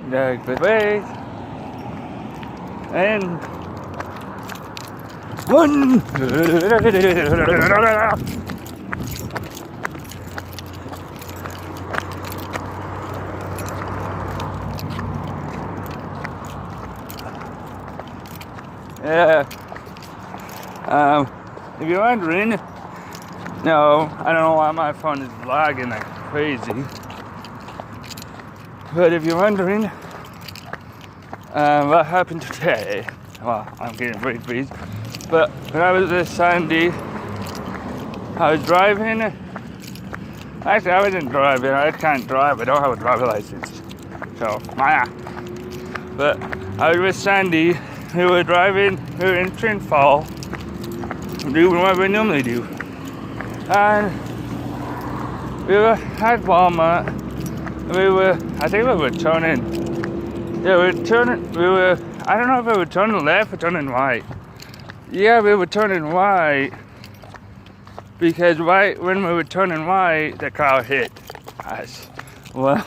Good ways. And one. Yeah. If you're wondering, no, I don't know why my phone is lagging like crazy. But if you're wondering, what happened today? Well, I'm getting very busy. But when I was with Sandy, I was driving. Actually, I wasn't driving. I can't drive. I don't have a driver license. So, but I was with Sandy. We were driving. We were in Trinfall, doing what we normally do. And we were at Walmart. I think we were turning. Yeah, I don't know if we were turning left or turning right. Yeah, we were turning right. Because right when we were turning right, the car hit us. The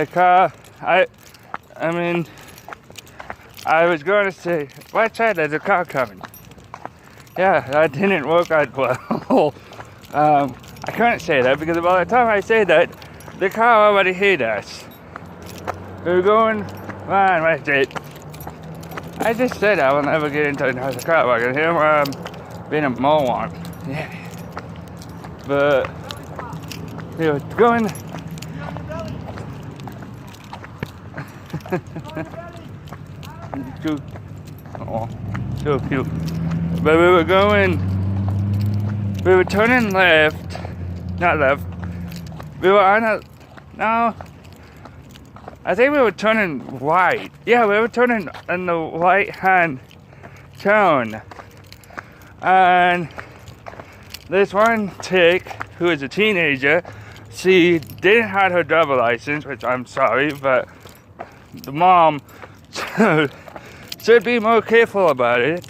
car, I was going to say, what side is the car coming? Yeah, that didn't work out well. I couldn't say that because by the time I say that, the car already hit us. We were going, man, what's it? I just said I will never get into another car wagon. Here I'm being a moron. Yeah. But we were going. So cute. But we were turning left, not left. We were on a, no, I think we were turning right. Yeah, we were turning in the right-hand turn. And this one chick, who is a teenager, she didn't have her driver license, which I'm sorry, but the mom should be more careful about it.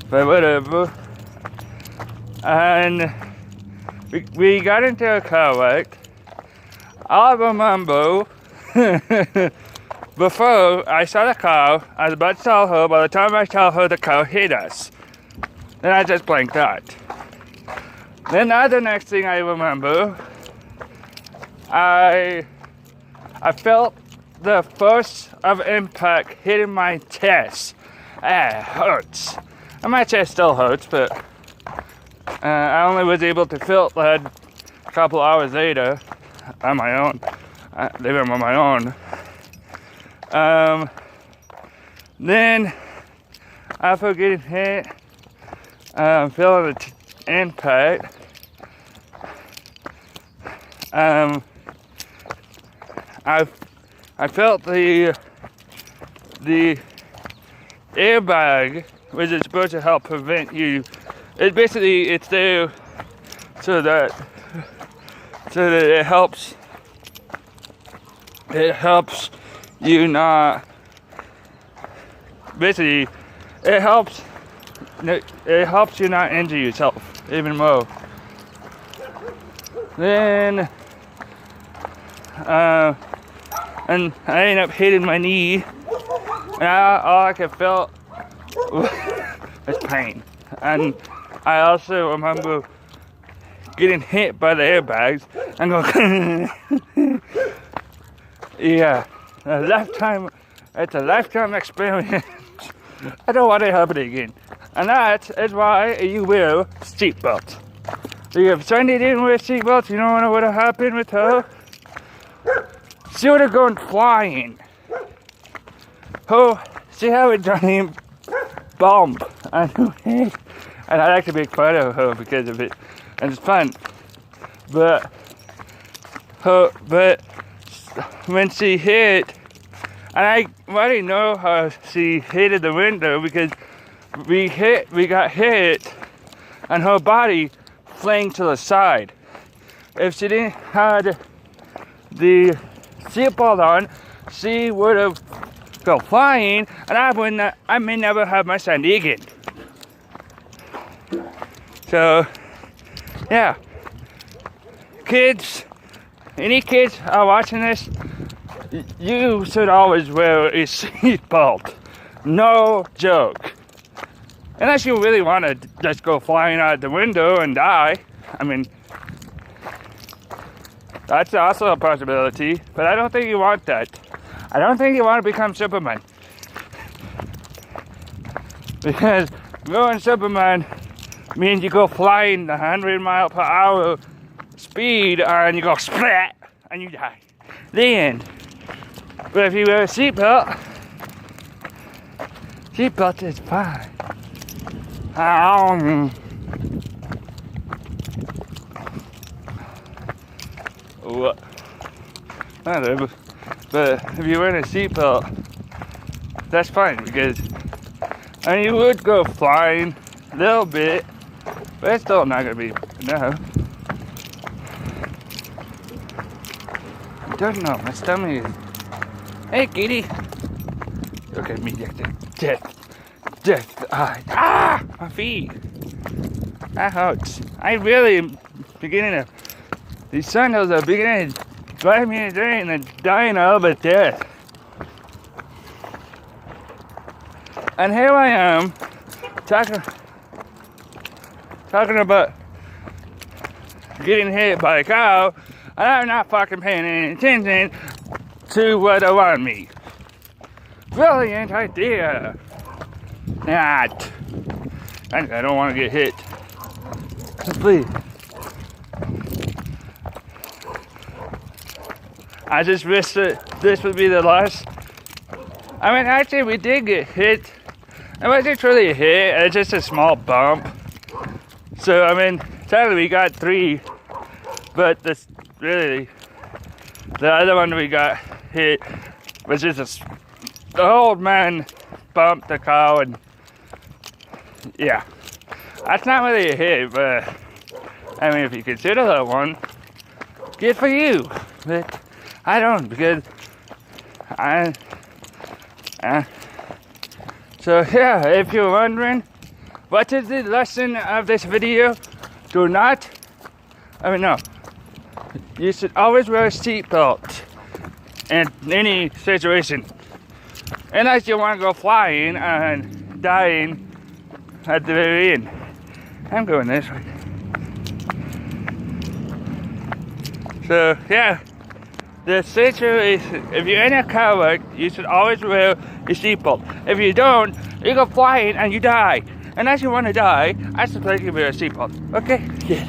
But whatever. And we got into a car wreck. I remember before I saw the car, I was about to tell her. By the time I tell her, the car hit us. Then I just blanked out. Then the next thing I remember, I felt the force of impact hitting my chest. It hurts. And my chest still hurts, but I only was able to feel that a couple hours later on my own. Living on my own. Then after getting hit, feeling the impact, I felt the airbag, which is supposed to help prevent you. It's there so that it helps you not. Basically, it helps you not injure yourself even more. Then, and I ended up hitting my knee, and all I could feel was pain. And I also remember getting hit by the airbags and going, yeah, it's a lifetime experience. I don't want it happening again. And that is why you wear seatbelt. If Sandy didn't wear seatbelt, you know what would have happened with her? She would have gone flying. She had a giant bump on her head. And I like to make fun of her because of it. And it's fun. But when she hit, and I already know how she hit the window because we got hit, and her body flaying to the side. If she didn't have the seatbelt on, she would have go flying, and I may never have my Sandy again. So, yeah, kids, any kids are watching this, you should always wear a seatbelt. No joke. Unless you really want to just go flying out the window and die. I mean, that's also a possibility, but I don't think you want that. I don't think you want to become Superman. Because going Superman means you go flying the 100-mile-per-hour speed and you go splat and you die. The end. But if you wear a seatbelt is fine. Whatever. But if you're wearing a seatbelt, that's fine because I mean you would go flying a little bit, but it's still not gonna be enough. I don't know, my stomach is. Hey kitty! Look at me, just my feet. That hurts. I really am beginning to. These sandals are beginning to drive me insane and dying of a death. And here I am talking about getting hit by a cow, and I'm not fucking paying any attention to what around me. Brilliant idea. Not. I don't want to get hit. Please. I just wish that this would be the last. I mean, actually, we did get hit. It wasn't really a hit, it's just a small bump. So, I mean, sadly, we got 3. But the other one we got hit was just the old man bumped the cow, and yeah. That's not really a hit, but I mean, if you consider that one, good for you. But I don't, because so yeah, if you're wondering, what is the lesson of this video? You should always wear a seatbelt in any situation. Unless you want to go flying and dying at the very end. I'm going this way. So yeah, the situation, if you're in a car wreck, you should always wear a seatbelt. If you don't, you go flying and you die. Unless you want to die, I suggest you wear a seatbelt. Okay? Yeah.